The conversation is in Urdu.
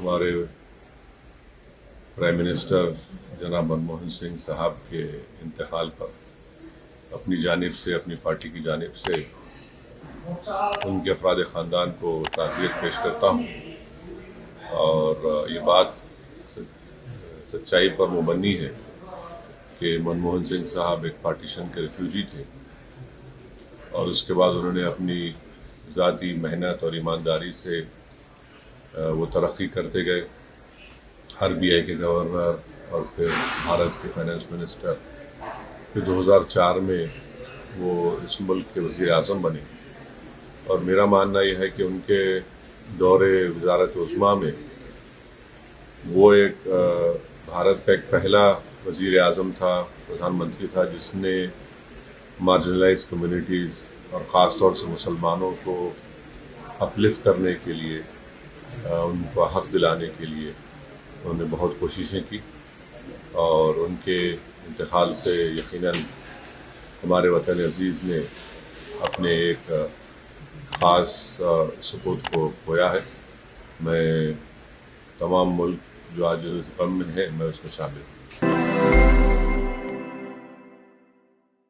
ہمارے پرائم منسٹر جناب منموہن سنگھ صاحب کے انتقال پر اپنی جانب سے، اپنی پارٹی کی جانب سے ان کے افراد خاندان کو تعزیت پیش کرتا ہوں، اور یہ بات سچائی پر مبنی ہے کہ منموہن سنگھ صاحب ایک پارٹیشن کے ریفیوجی تھے، اور اس کے بعد انہوں نے اپنی ذاتی محنت اور ایمانداری سے وہ ترقی کرتے گئے، RBI کے گورنر اور پھر بھارت کے فائنانس منسٹر، پھر 2004 میں وہ اس ملک کے وزیر اعظم بنے، اور میرا ماننا یہ ہے کہ ان کے دور وزارت عظمیٰ میں وہ ایک بھارت کا ایک پہلا وزیر اعظم تھا، پردھان منتری تھا، جس نے مارجنلائز کمیونٹیز اور خاص طور سے مسلمانوں کو اپلفٹ کرنے کے لیے، ان کو حق دلانے کے لیے انہوں نے بہت کوششیں کی، اور ان کے انتقال سے یقیناً ہمارے وطن عزیز نے اپنے ایک خاص سپوت کو کھویا ہے۔ میں تمام ملک جو آج غم میں ہے، میں اس میں شامل ہوں۔